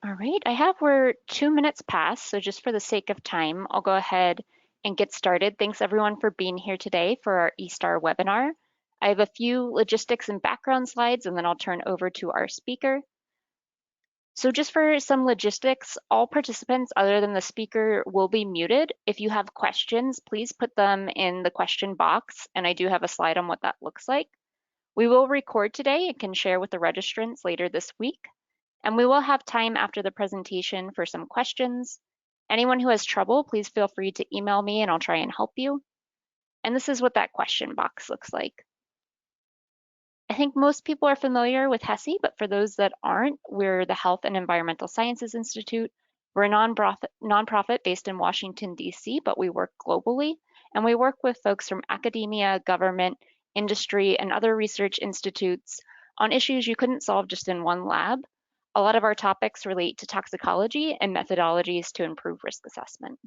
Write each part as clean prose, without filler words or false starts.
All right, we're 2 minutes past, so just for the sake of time, I'll go ahead and get started. Thanks everyone for being here today for our eSTAR webinar. I have a few logistics and background slides, and then I'll turn over to our speaker. So just for some logistics, all participants other than the speaker will be muted. If you have questions, please put them in the question box, and I do have a slide on what that looks like. We will record today and can share with the registrants later this week. And we will have time after the presentation for some questions. Anyone who has trouble, please feel free to email me and I'll try and help you. And this is what that question box looks like. I think most people are familiar with HESI, but for those that aren't, we're the Health and Environmental Sciences Institute. We're a nonprofit based in Washington, D.C., but we work globally. And we work with folks from academia, government, industry, and other research institutes on issues you couldn't solve just in one lab. A lot of our topics relate to toxicology and methodologies to improve risk assessment.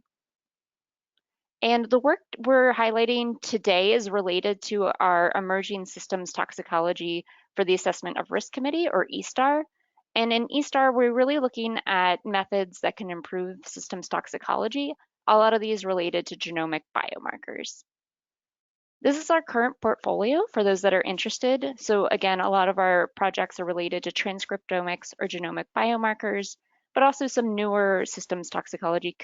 And the work we're highlighting today is related to our Emerging Systems Toxicology for the Assessment of Risk Committee, or eSTAR. And in eSTAR, we're really looking at methods that can improve systems toxicology, a lot of these related to genomic biomarkers. This is our current portfolio for those that are interested. So again, a lot of our projects are related to transcriptomics or genomic biomarkers, but also some newer systems toxicology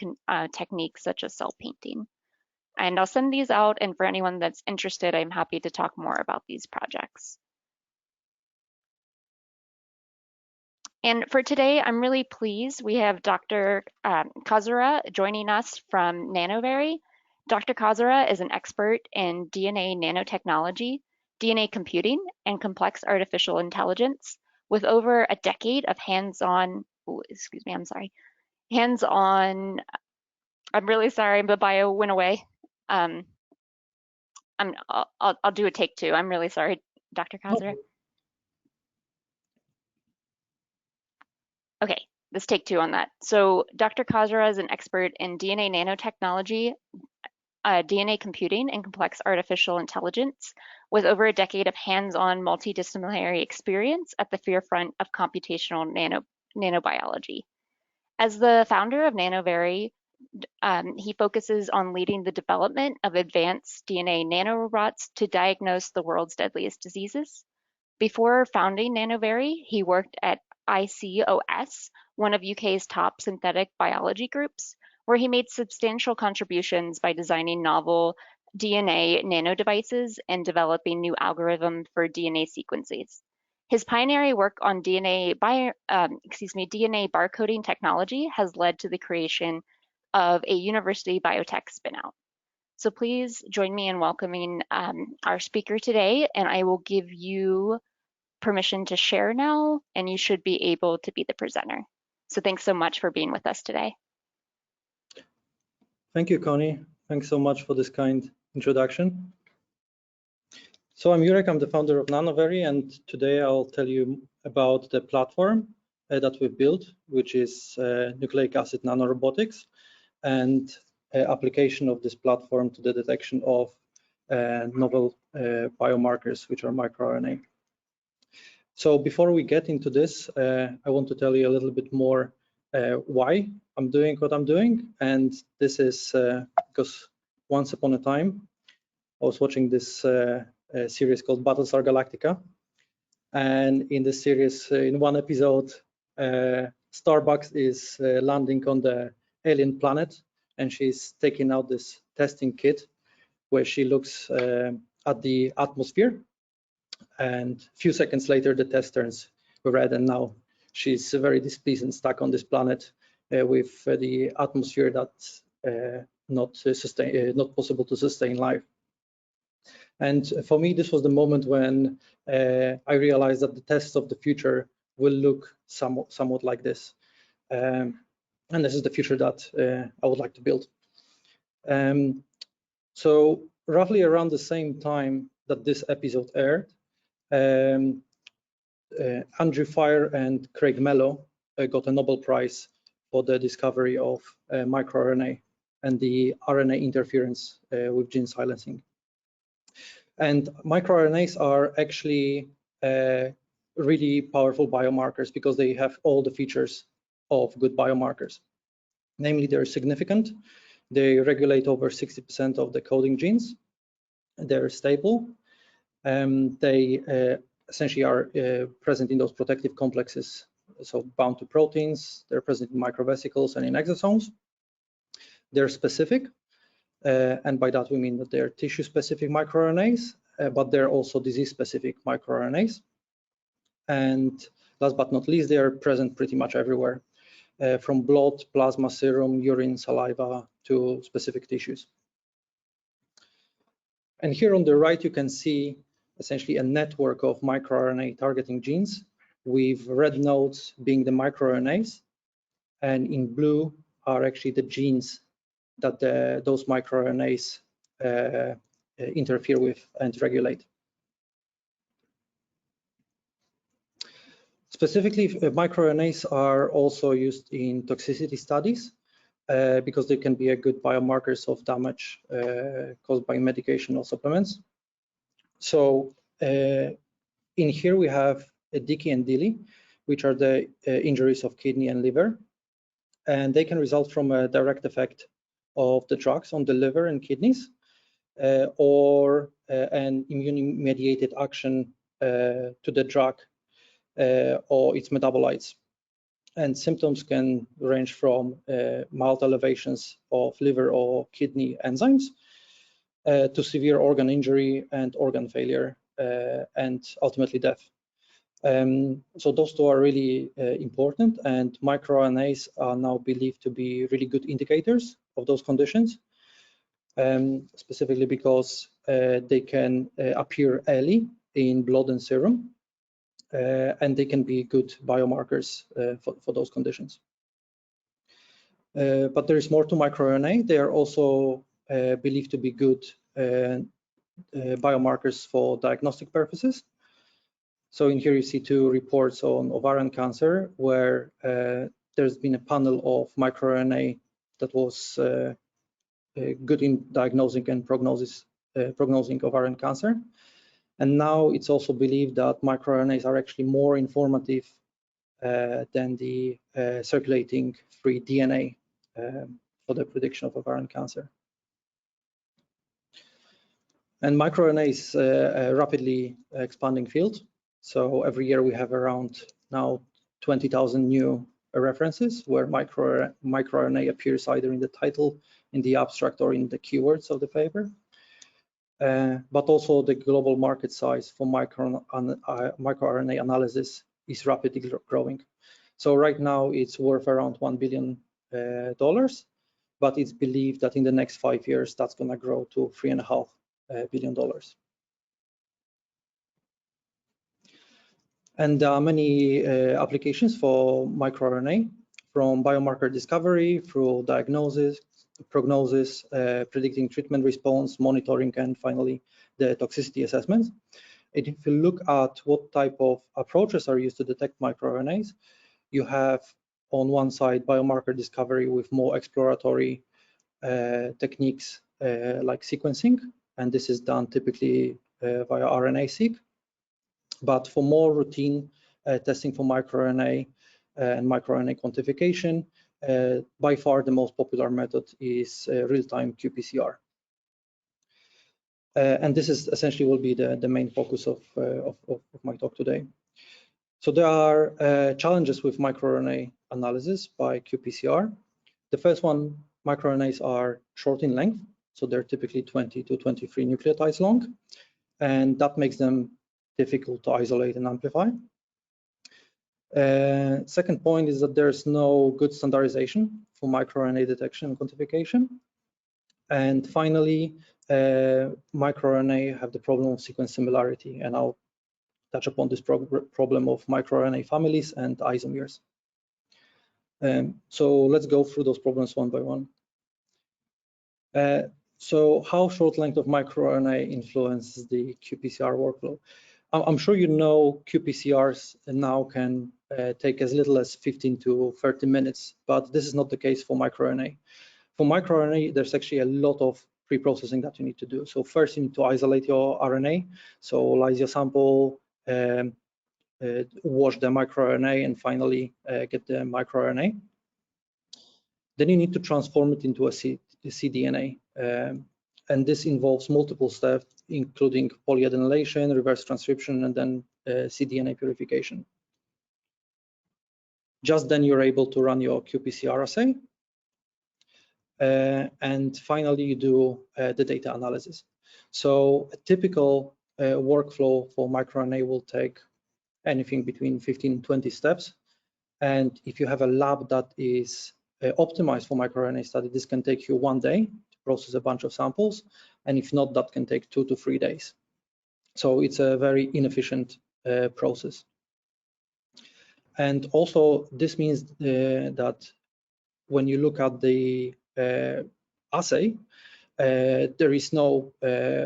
techniques such as cell painting. And I'll send these out, and for anyone that's interested, I'm happy to talk more about these projects. And for today, I'm really pleased we have Dr. Kozyra joining us from Nanovery. Dr. Kozyra is an expert in DNA nanotechnology, DNA computing, and complex artificial intelligence with over a decade of hands-on, hands-on, I'm really sorry, the bio went away. I'll do a take two. I'm really sorry, Dr. Kozyra. Okay, let's take two on that. So Dr. Kozyra is an expert in DNA nanotechnology, DNA computing, and complex artificial intelligence with over a decade of hands-on multidisciplinary experience at the forefront of computational nanobiology. As the founder of Nanovery, he focuses on leading the development of advanced DNA nanorobots to diagnose the world's deadliest diseases. Before founding Nanovery, he worked at ICOS, one of UK's top synthetic biology groups, where he made substantial contributions by designing novel DNA nanodevices and developing new algorithms for DNA sequences. His pioneering work on DNA barcoding technology has led to the creation of a university biotech spinout. So please join me in welcoming our speaker today, and I will give you permission to share now, and you should be able to be the presenter. So thanks so much for being with us today. Thank you, Connie. Thanks so much for this kind introduction. So I'm Jurek, I'm the founder of Nanovery, and today I'll tell you about the platform that we built, which is Nucleic Acid Nanorobotics, and application of this platform to the detection of novel biomarkers, which are microRNA. So before we get into this, I want to tell you a little bit more why I'm doing what I'm doing. And this is because once upon a time, I was watching this series called Battlestar Galactica. And in this series, in one episode, Starbucks is landing on the alien planet, and she's taking out this testing kit where she looks at the atmosphere. And a few seconds later, the test turns red, and now she's very displeased and stuck on this planet with the atmosphere that's not possible to sustain life. And for me, this was the moment when I realized that the tests of the future will look somewhat like this. And this is the future that I would like to build. So roughly around the same time that this episode aired, Andrew Fire and Craig Mello got a Nobel Prize for the discovery of microRNA and the RNA interference with gene silencing. And microRNAs are actually really powerful biomarkers because they have all the features of good biomarkers. Namely, they're significant. They regulate over 60% of the coding genes. They're stable. They essentially are present in those protective complexes, so bound to proteins. They're present in microvesicles and in exosomes. They're specific, and by that we mean that they're tissue-specific microRNAs, but they're also disease-specific microRNAs. And last but not least, they are present pretty much everywhere, from blood, plasma, serum, urine, saliva to specific tissues. And here on the right, you can see essentially a network of microRNA targeting genes, with red nodes being the microRNAs, and in blue are actually the genes that those microRNAs interfere with and regulate. Specifically, microRNAs are also used in toxicity studies because they can be a good biomarkers of damage caused by medication or supplements. So in here we have a Dickey and Dilly, which are the injuries of kidney and liver, and they can result from a direct effect of the drugs on the liver and kidneys, or an immune-mediated action to the drug or its metabolites. And symptoms can range from mild elevations of liver or kidney enzymes to severe organ injury and organ failure and ultimately death. So those two are really important, and microRNAs are now believed to be really good indicators of those conditions, specifically because they can appear early in blood and serum, and they can be good biomarkers for those conditions. But there is more to microRNA. They are also believed to be good biomarkers for diagnostic purposes. So in here you see two reports on ovarian cancer, where there's been a panel of microRNA that was good in diagnosing and prognosing ovarian cancer. And now it's also believed that microRNAs are actually more informative than the circulating free DNA for the prediction of ovarian cancer. And microRNA is a rapidly expanding field. So every year we have around now 20,000 new references where microRNA appears either in the title, in the abstract, or in the keywords of the paper. But also the global market size for microRNA analysis is rapidly growing. So right now it's worth around $1 billion, but it's believed that in the next 5 years that's going to grow to $3.5 billion. And there are many applications for microRNA, from biomarker discovery through diagnosis, prognosis, predicting treatment response, monitoring, and finally the toxicity assessments. And if you look at what type of approaches are used to detect microRNAs, you have on one side biomarker discovery with more exploratory techniques like sequencing, and this is done typically via RNA-seq. But for more routine testing for microRNA and microRNA quantification, by far the most popular method is real-time qPCR. And this is essentially will be the main focus of my talk today. So there are challenges with microRNA analysis by qPCR. The first one, microRNAs are short in length, so they're typically 20 to 23 nucleotides long, and that makes them difficult to isolate and amplify. Second point is that there's no good standardization for microRNA detection and quantification. And finally, microRNA have the problem of sequence similarity, and I'll touch upon this problem of microRNA families and isomers. So let's go through those problems one by one. So how short length of microRNA influences the qPCR workflow? I'm sure you know qPCRs now can take as little as 15 to 30 minutes, but this is not the case for microRNA. For microRNA, there's actually a lot of pre-processing that you need to do. So first you need to isolate your RNA, so lyse your sample, wash the microRNA and finally get the microRNA. Then you need to transform it into a cDNA. And this involves multiple steps, including polyadenylation, reverse transcription, and then cDNA purification. Just then you're able to run your qPCR assay. And finally, you do the data analysis. So a typical workflow for microRNA will take anything between 15 and 20 steps. And if you have a lab that is optimized for microRNA study, this can take you 1 day to process a bunch of samples. And if not, that can take 2 to 3 days. So it's a very inefficient process. And also, this means that when you look at the assay, there is no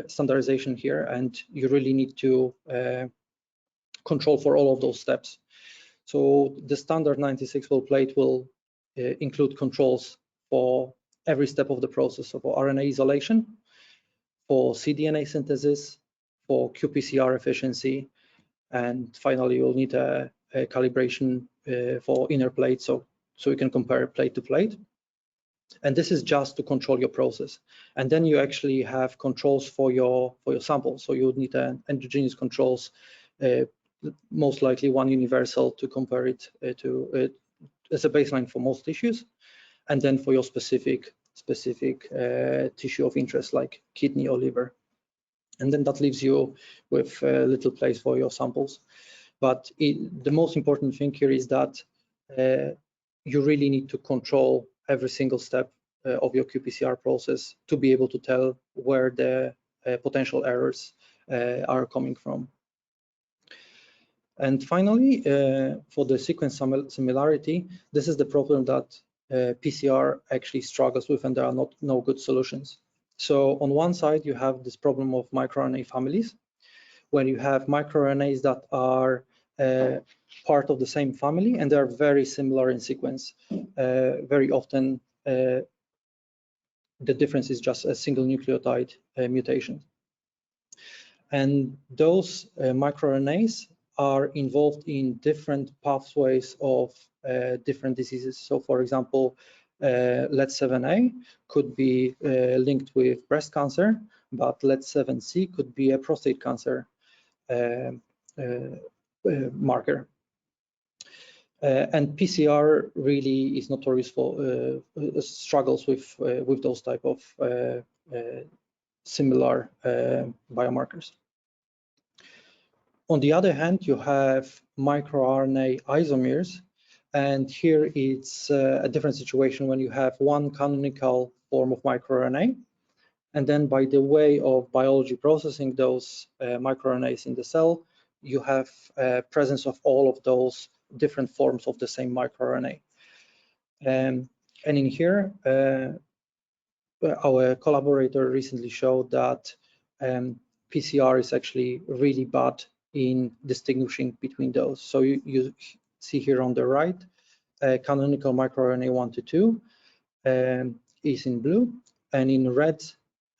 standardization here, and you really need to control for all of those steps. So the standard 96-well plate will include controls for every step of the process, so for RNA isolation, for cDNA synthesis, for qPCR efficiency, and finally you'll need a calibration for inner plate, so you can compare plate to plate. And this is just to control your process. And then you actually have controls for your sample. So you would need endogenous controls, most likely one universal to compare it to as a baseline for most tissues, and then for your specific tissue of interest like kidney or liver. And then that leaves you with little place for your samples. But the most important thing here is that you really need to control every single step of your qPCR process to be able to tell where the potential errors are coming from. And finally, for the sequence similarity, this is the problem that PCR actually struggles with, and there are no good solutions. So on one side, you have this problem of microRNA families, where you have microRNAs that are part of the same family, and they're very similar in sequence. Very often, the difference is just a single nucleotide mutation. And those microRNAs are involved in different pathways of different diseases. So for example, LET7A could be linked with breast cancer, but LET7C could be a prostate cancer marker. And PCR really is notorious for struggles with those type of similar biomarkers. On the other hand, you have microRNA isomers, and here it's a different situation when you have one canonical form of microRNA, and then by the way of biology processing those microRNAs in the cell, you have presence of all of those different forms of the same microRNA. And in here, our collaborator recently showed that PCR is actually really bad in distinguishing between those. So you see here on the right, canonical microRNA 1 to 2 is in blue, and in red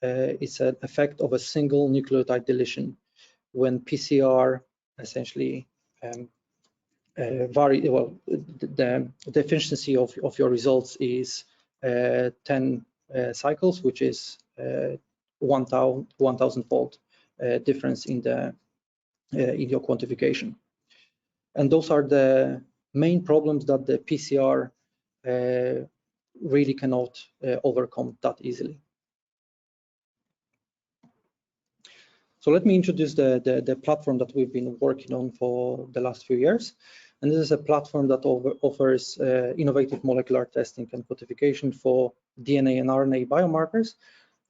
it's an effect of a single nucleotide deletion when PCR essentially vary. Well, the efficiency of your results is 10 cycles, which is 1,000-fold difference in your quantification. And those are the main problems that the PCR really cannot overcome that easily. So let me introduce the platform that we've been working on for the last few years. And this is a platform that offers innovative molecular testing and quantification for DNA and RNA biomarkers,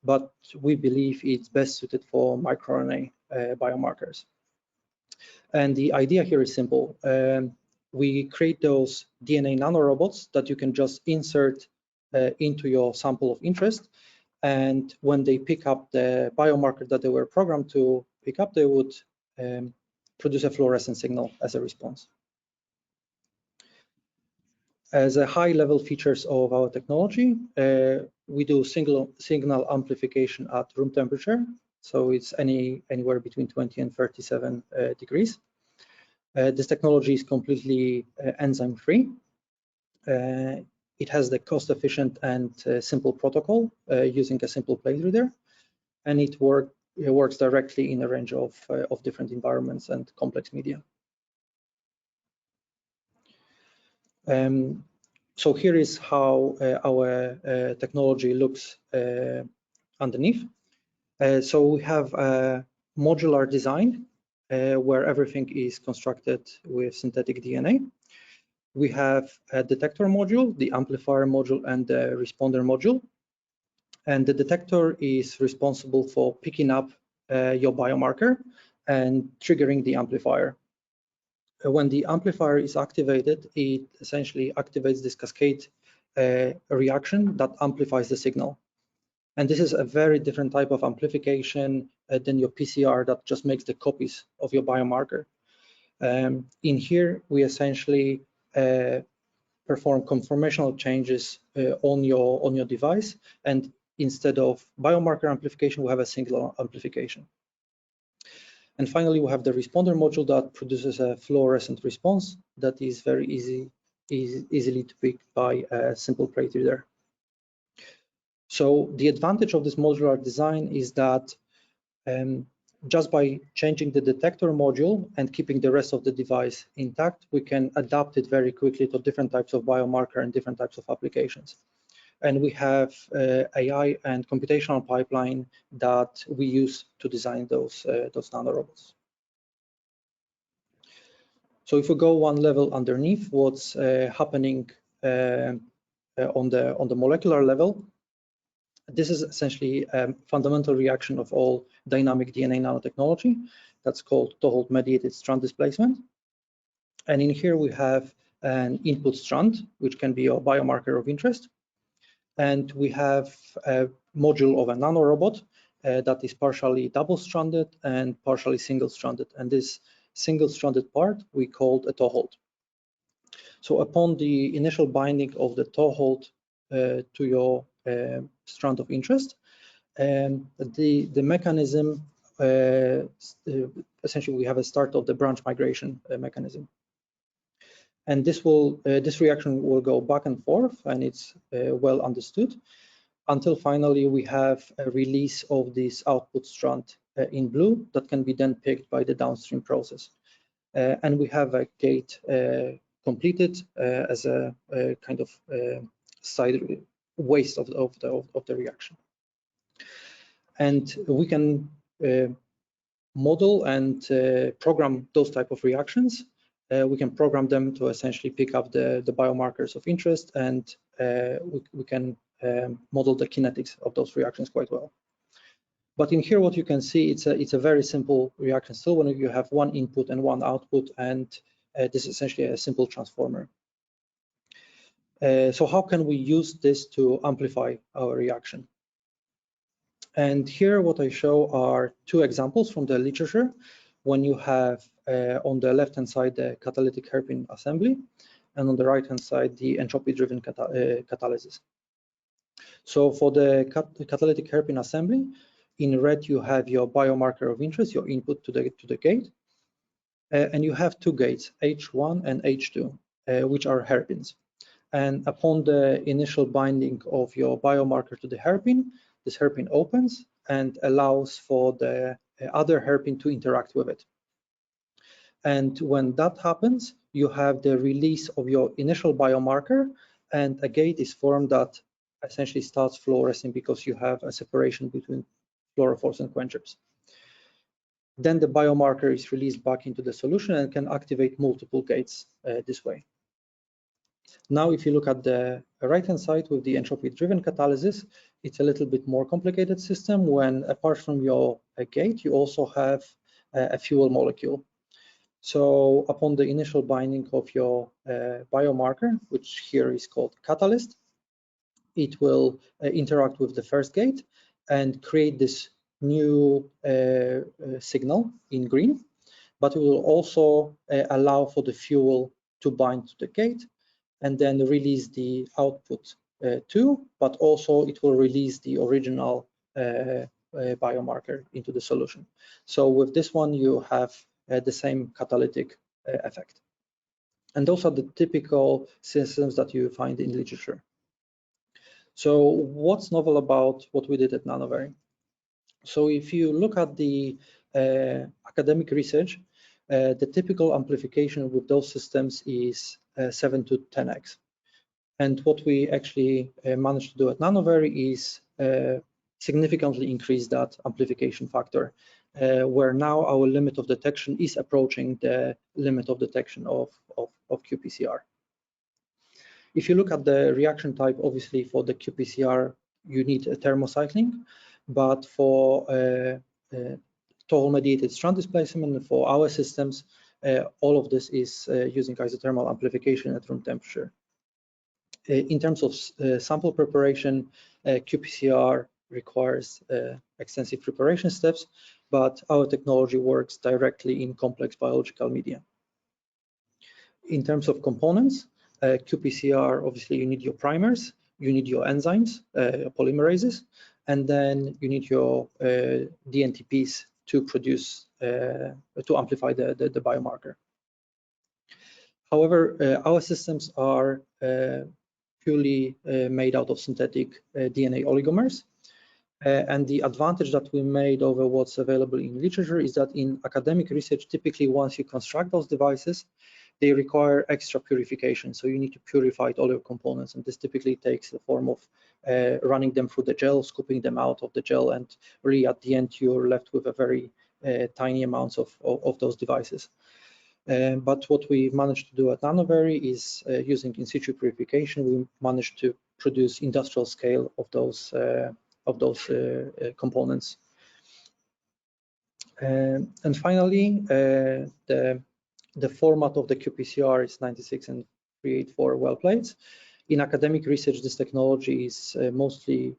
but we believe it's best suited for microRNA biomarkers. And the idea here is simple. We create those DNA nanorobots that you can just insert into your sample of interest. And when they pick up the biomarker that they were programmed to pick up, they would produce a fluorescent signal as a response. As a high-level features of our technology, we do signal amplification at room temperature. So it's anywhere between 20 and 37 degrees. This technology is completely enzyme-free. It has the cost-efficient and simple protocol using a simple plate reader, and it works directly in a range of different environments and complex media. So here is how our technology looks underneath. So we have a modular design where everything is constructed with synthetic DNA. We have a detector module, the amplifier module, and the responder module. And the detector is responsible for picking up your biomarker and triggering the amplifier. When the amplifier is activated, it essentially activates this cascade reaction that amplifies the signal. And this is a very different type of amplification than your PCR that just makes the copies of your biomarker. In here, we essentially perform conformational changes on your device, and instead of biomarker amplification, we have a single amplification. And finally, we have the responder module that produces a fluorescent response that is very easily to pick by a simple plate reader. So the advantage of this modular design is that just by changing the detector module and keeping the rest of the device intact, we can adapt it very quickly to different types of biomarker and different types of applications. And we have AI and computational pipeline that we use to design those nanorobots. So if we go one level underneath, what's happening on the molecular level, this is essentially a fundamental reaction of all dynamic DNA nanotechnology. That's called Toehold mediated strand displacement. And in here we have an input strand, which can be a biomarker of interest. And we have a module of a nanorobot that is partially double-stranded and partially single-stranded. And this single-stranded part we called a toehold. So upon the initial binding of the toehold to your strand of interest, the mechanism, essentially we have a start of the branch migration mechanism. And this reaction will go back and forth, and it's well understood, until finally we have a release of this output strand in blue that can be then picked by the downstream process. And we have a gate completed as a kind of side waste of the reaction. And we can model and program those type of reactions. We can program them to essentially pick up the biomarkers of interest, and we can model the kinetics of those reactions quite well. But in here, what you can see, it's a very simple reaction still when you have one input and one output, and this is essentially a simple transformer. So how can we use this to amplify our reaction? And here what I show are two examples from the literature. When you have on the left-hand side the catalytic hairpin assembly, and on the right-hand side the entropy-driven catalysis. So for the catalytic hairpin assembly, in red you have your biomarker of interest, your input to the gate, and you have two gates, H1 and H2, which are hairpins. And upon the initial binding of your biomarker to the hairpin, this hairpin opens and allows for the other hairpin to interact with it. And when that happens, you have the release of your initial biomarker, and a gate is formed that essentially starts fluorescing because you have a separation between fluorophores and quenchers. Then the biomarker is released back into the solution and can activate multiple gates this way. Now, if you look at the right-hand side with the entropy-driven catalysis, it's a little bit more complicated system when, apart from your gate, you also have a fuel molecule. So upon the initial binding of your biomarker, which here is called catalyst, it will interact with the first gate and create this new signal in green, but it will also allow for the fuel to bind to the gate and then release the output too, but also it will release the original biomarker into the solution. So with this one, you have the same catalytic effect. And those are the typical systems that you find in literature. So what's novel about what we did at Nanovery? So if you look at the academic research, the typical amplification with those systems is 7 to 10x. And what we actually managed to do at Nanovery is significantly increase that amplification factor, where now our limit of detection is approaching the limit of detection of qPCR. If you look at the reaction type, obviously for the qPCR, you need a thermocycling, but for toll-mediated strand displacement and for our systems, all of this is using isothermal amplification at room temperature. In terms of sample preparation, qPCR requires extensive preparation steps, but our technology works directly in complex biological media. In terms of components, qPCR, obviously you need your primers, you need your enzymes, polymerases, and then you need your dNTPs to produce, to amplify the biomarker. However, our systems are purely made out of synthetic DNA oligomers. And the advantage that we made over what's available in literature is that in academic research, typically once you construct those devices, they require extra purification. So you need to purify all your components, and this typically takes the form of running them through the gel, scooping them out of the gel, and really at the end you're left with a very tiny amounts of those devices. But what we managed to do at Nanovery is using in situ purification, we managed to produce industrial scale of those components. And finally, the format of the qPCR is 96 and 384 well plates. In academic research, this technology is mostly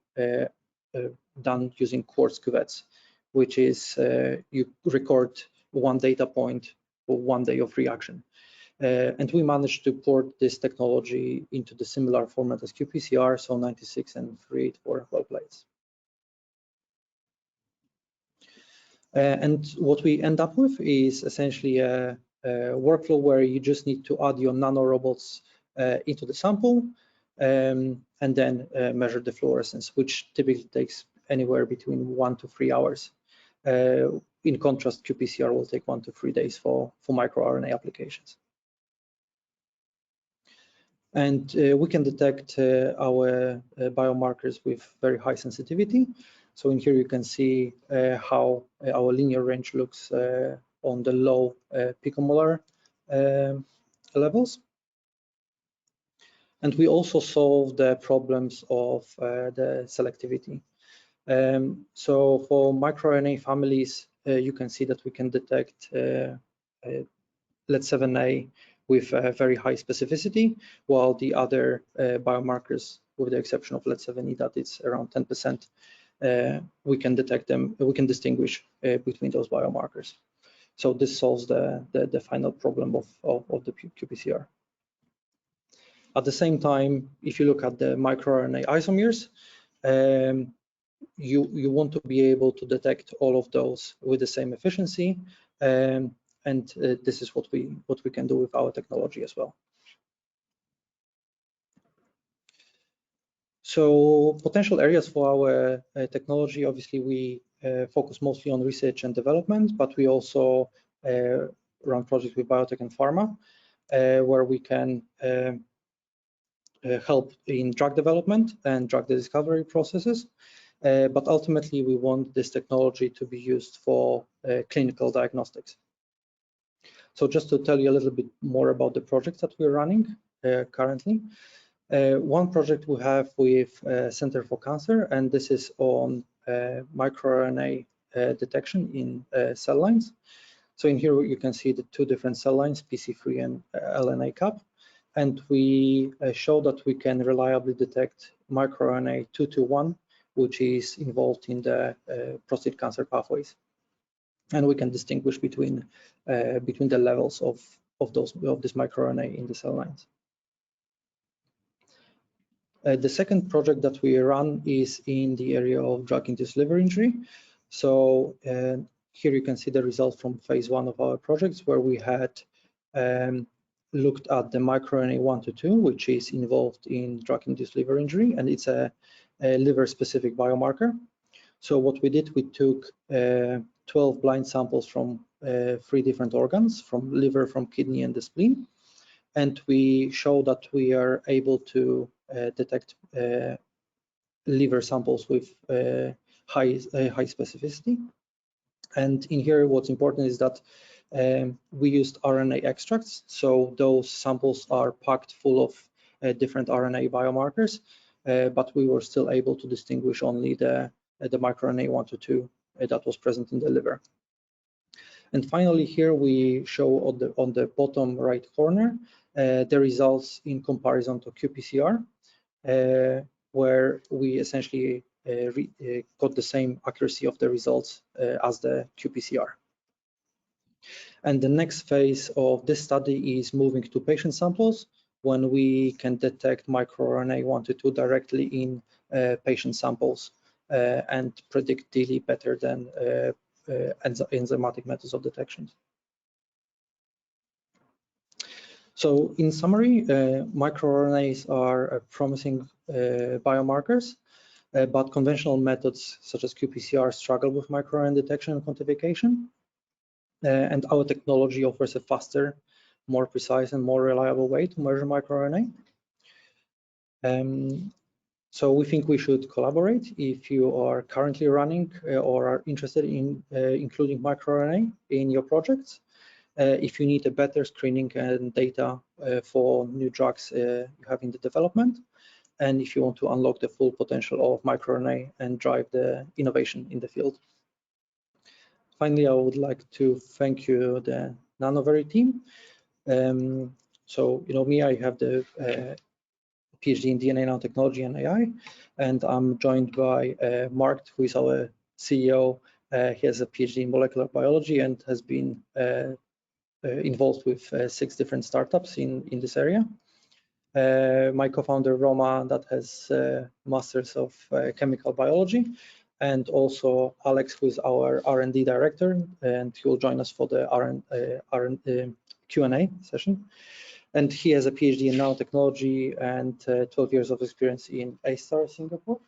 done using quartz cuvettes, which is you record one data point for 1 day of reaction. And we managed to port this technology into the similar format as qPCR, so 96 and 384 well plates. And what we end up with is essentially a workflow where you just need to add your nanorobots into the sample and then measure the fluorescence, which typically takes anywhere between 1 to 3 hours. In contrast, qPCR will take 1 to 3 days for microRNA applications. And we can detect our biomarkers with very high sensitivity. So in here you can see how our linear range looks on the low picomolar levels. And we also solve the problems of the selectivity. So for microRNA families, you can see that we can detect LED7A with very high specificity, while the other biomarkers, with the exception of LED7E, that it's around 10%, we can detect them, we can distinguish between those biomarkers. So this solves the final problem of the qPCR. At the same time, if you look at the microRNA isomers, you want to be able to detect all of those with the same efficiency, and this is what we can do with our technology as well. So potential areas for our technology, obviously we focus mostly on research and development, but we also run projects with biotech and pharma, where we can help in drug development and drug discovery processes. But ultimately, we want this technology to be used for clinical diagnostics. So just to tell you a little bit more about the projects that we're running currently. One project we have with Center for Cancer, and this is on microRNA detection in cell lines. So in here you can see the two different cell lines, PC3 and LNA cap, and we show that we can reliably detect microRNA 221, which is involved in the prostate cancer pathways, and we can distinguish between the levels of this microRNA in the cell lines. The second project that we run is in the area of drug-induced liver injury. So here you can see the results from phase 1 of our projects, where we had looked at the microRNA 1 to 2, which is involved in drug-induced liver injury, and it's a liver-specific biomarker. So what we did, we took 12 blind samples from 3 different organs, from liver, from kidney, and the spleen, and we show that we are able to detect liver samples with high specificity. And in here, what's important is that we used RNA extracts, so those samples are packed full of different RNA biomarkers, but we were still able to distinguish only the microRNA 1 to 2 that was present in the liver. And finally, here we show on the bottom right corner the results in comparison to qPCR, where we essentially got the same accuracy of the results as the qPCR. And the next phase of this study is moving to patient samples, when we can detect microRNA 1 to 2 directly in patient samples and predict DILI better than enzymatic methods of detection. So in summary, microRNAs are promising biomarkers, but conventional methods such as qPCR struggle with microRNA detection and quantification. And our technology offers a faster, more precise, and more reliable way to measure microRNA. So we think we should collaborate if you are currently running or are interested in including microRNA in your projects. If you need a better screening and data for new drugs you have in the development, and if you want to unlock the full potential of microRNA and drive the innovation in the field. Finally, I would like to thank you, the Nanovery team. So, you know me, I have the PhD in DNA nanotechnology and AI, and I'm joined by Mark, who is our CEO. He has a PhD in molecular biology and has been involved with 6 different startups in this area. My co-founder Roma, that has masters of chemical biology, and also Alex, who is our R&D director, and he will join us for the Q&A session. And he has a PhD in nanotechnology and 12 years of experience in eSTAR Singapore.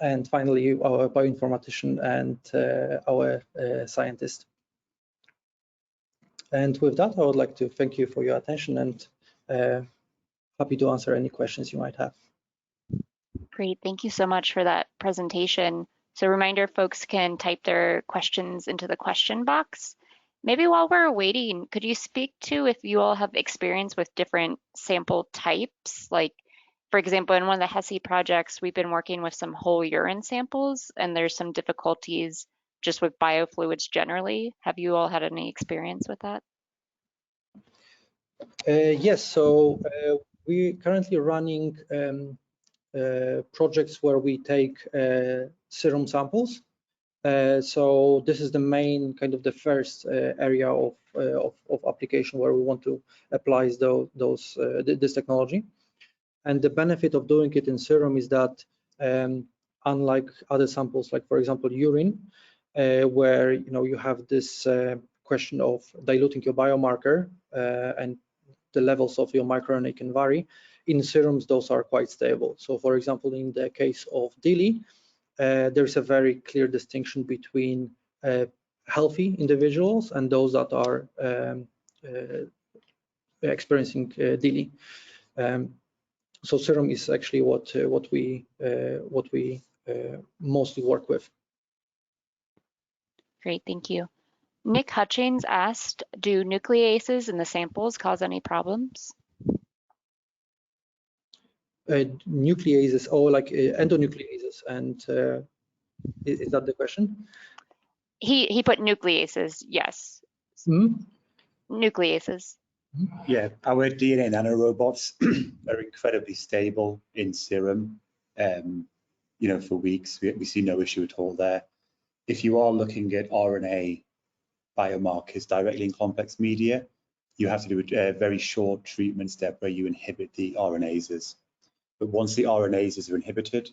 And finally, our bioinformatician and our scientist. And with that, I would like to thank you for your attention, and happy to answer any questions you might have. Great, thank you so much for that presentation. So reminder, folks can type their questions into the question box. Maybe while we're waiting, could you speak to if you all have experience with different sample types? Like, for example, in one of the HESI projects, we've been working with some whole urine samples, and there's some difficulties just with biofluids generally. Have you all had any experience with that? Yes, so we're currently running projects where we take serum samples. So this is the main kind of the first area of application where we want to apply this technology. And the benefit of doing it in serum is that unlike other samples, like for example urine, where you have this question of diluting your biomarker and the levels of your microRNA can vary. In serums, those are quite stable. So for example, in the case of DILI, there's a very clear distinction between healthy individuals and those that are experiencing DILI. So serum is actually what we mostly work with. Great, thank you. Nick Hutchings asked, do nucleases in the samples cause any problems? Nucleases, or like endonucleases, and is that the question? He put nucleases, yes. Mm-hmm. Nucleases. Yeah, our DNA nanorobots are incredibly stable in serum, for weeks. We see no issue at all there. If you are looking at RNA biomarkers directly in complex media, you have to do a very short treatment step where you inhibit the RNases. But once the RNases are inhibited,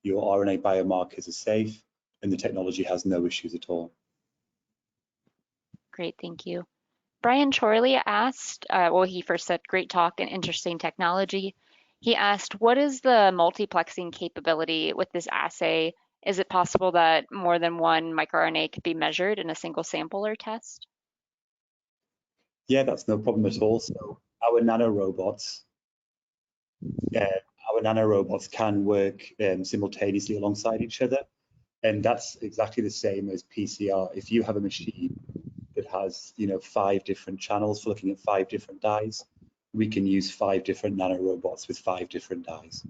your RNA biomarkers are safe and the technology has no issues at all. Great, thank you. Brian Chorley asked, well, he first said, great talk and interesting technology. He asked, what is the multiplexing capability with this assay? Is it possible that more than one microRNA could be measured in a single sample or test? Yeah, that's no problem at all. So our nanorobots can work simultaneously alongside each other. And that's exactly the same as PCR. If you have a machine that has, 5 different channels for looking at 5 different dyes, we can use 5 different nanorobots with 5 different dyes.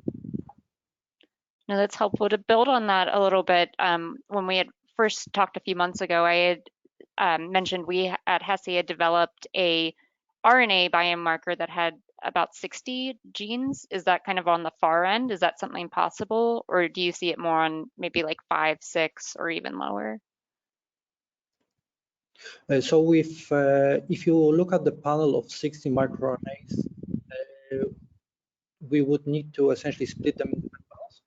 No, that's helpful. To build on that a little bit, when we had first talked a few months ago, I had mentioned we at HESI had developed a RNA biomarker that had about 60 genes. Is that kind of on the far end? Is that something possible? Or do you see it more on maybe like 5, 6, or even lower? So if you look at the panel of 60 microRNAs, we would need to essentially split them into panels.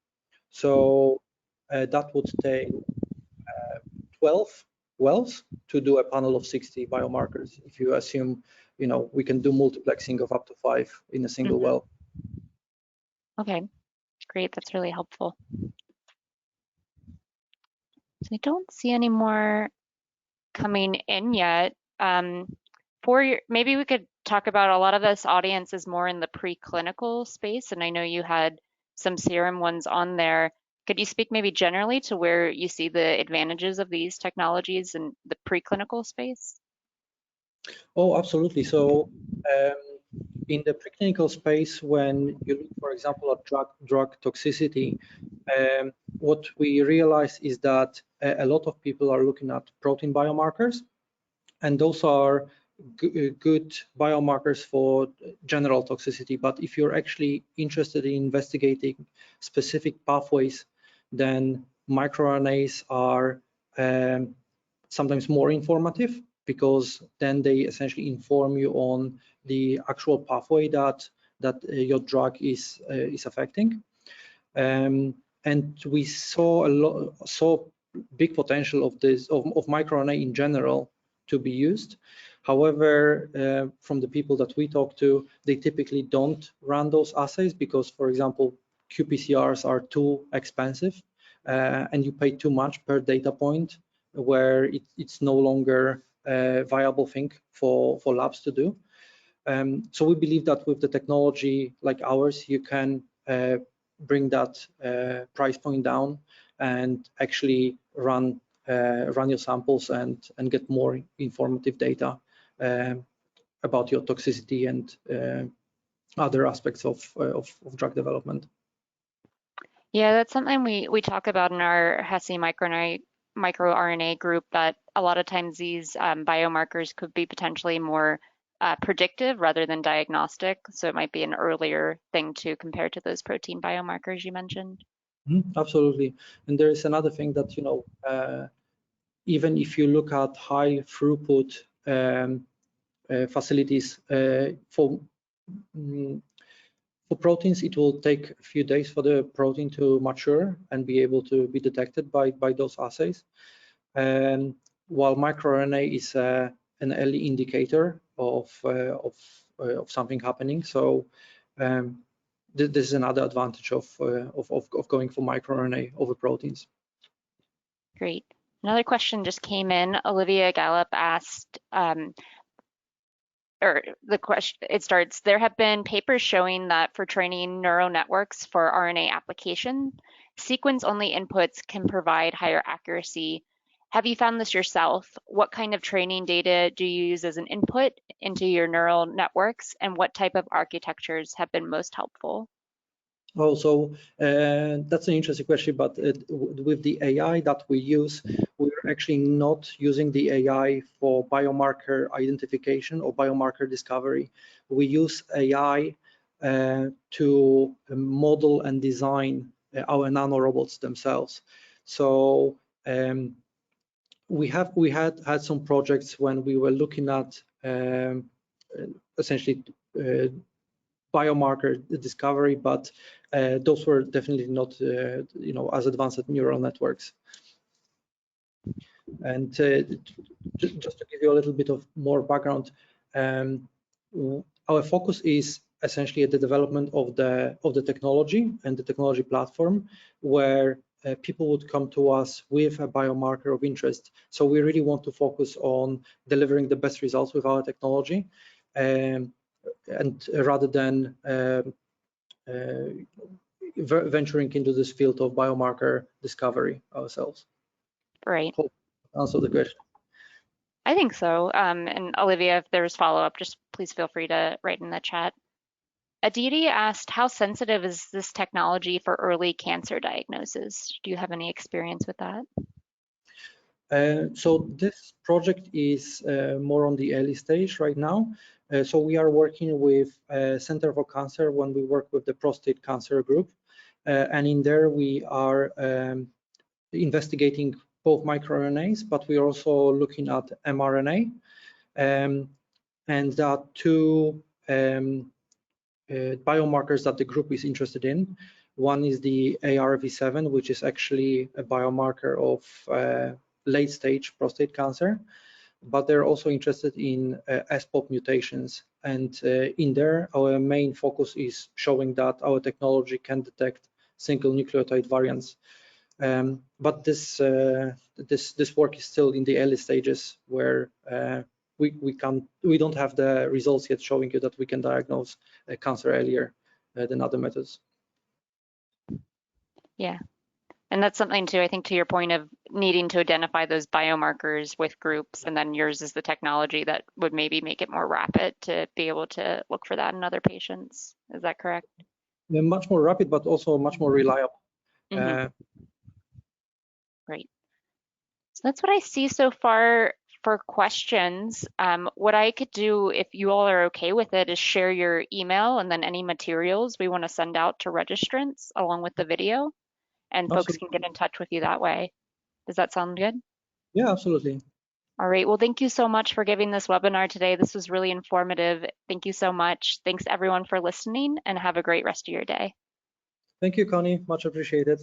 So that would take 12 wells to do a panel of 60 biomarkers. If you assume, we can do multiplexing of up to 5 in a single well. Okay, great. That's really helpful. So I don't see any more coming in yet. Maybe we could talk about, a lot of this audience is more in the preclinical space, and I know you had some serum ones on there. Could you speak maybe generally to where you see the advantages of these technologies in the preclinical space? Oh, absolutely. So in the preclinical space, when you look, for example, at drug toxicity, what we realize is that a lot of people are looking at protein biomarkers, and those are good biomarkers for general toxicity. But if you're actually interested in investigating specific pathways, then microRNAs are sometimes more informative, because then they essentially inform you on the actual pathway that your drug is affecting. And we saw big potential of microRNA in general to be used. However, from the people that we talk to, they typically don't run those assays because, for example, qPCRs are too expensive, and you pay too much per data point, where it's no longer a viable thing for labs to do. So we believe that with the technology like ours, you can bring that price point down and actually run your samples and get more informative data about your toxicity and other aspects of drug development. Yeah, that's something we talk about in our HESI microRNA group, that a lot of times these biomarkers could be potentially more predictive rather than diagnostic. So it might be an earlier thing to compare to those protein biomarkers you mentioned. Absolutely. And there is another thing that, even if you look at high throughput facilities for proteins, it will take a few days for the protein to mature and be able to be detected by those assays. And while microRNA is an early indicator of something happening, so this is another advantage of going for microRNA over proteins. Great. Another question just came in. Olivia Gallup asked, or the question, it starts, there have been papers showing that for training neural networks for RNA application, sequence-only inputs can provide higher accuracy. Have you found this yourself? What kind of training data do you use as an input into your neural networks, and what type of architectures have been most helpful? Oh, so that's an interesting question, but with the AI that we use, we're actually not using the AI for biomarker identification or biomarker discovery. We use AI to model and design our nanorobots themselves. So we had some projects when we were looking at essentially biomarker discovery, but those were definitely not as advanced as neural networks. And just to give you a little bit of more background, Our focus is essentially at the development of the technology and the technology platform, where people would come to us with a biomarker of interest. So we really want to focus on delivering the best results with our technology, and rather than venturing into this field of biomarker discovery ourselves. Right. Hope to answer the question. I think so. And Olivia, if there's follow-up, just please feel free to write in the chat. Aditi asked, how sensitive is this technology for early cancer diagnosis? Do you have any experience with that? So this project is more on the early stage right now. So we are working with Center for Cancer when we work with the prostate cancer group. And in there we are investigating both microRNAs, but we're also looking at mRNA. And there are two biomarkers that the group is interested in. One is the ARV7, which is actually a biomarker of late-stage prostate cancer, but they're also interested in SPOP mutations. And in there, our main focus is showing that our technology can detect single nucleotide variants. But this work is still in the early stages, where we don't have the results yet showing you that we can diagnose cancer earlier than other methods. Yeah, and that's something too, I think, to your point of needing to identify those biomarkers with groups, and then yours is the technology that would maybe make it more rapid to be able to look for that in other patients. Is that correct? They're much more rapid, but also much more reliable. Mm-hmm. Great. So that's what I see so far for questions. What I could do, if you all are okay with it, is share your email and then any materials we want to send out to registrants along with the video, and folks can get in touch with you that way. Does that sound good? Yeah, absolutely. All right. Well, thank you so much for giving this webinar today. This was really informative. Thank you so much. Thanks everyone for listening, and have a great rest of your day. Thank you, Connie. Much appreciated.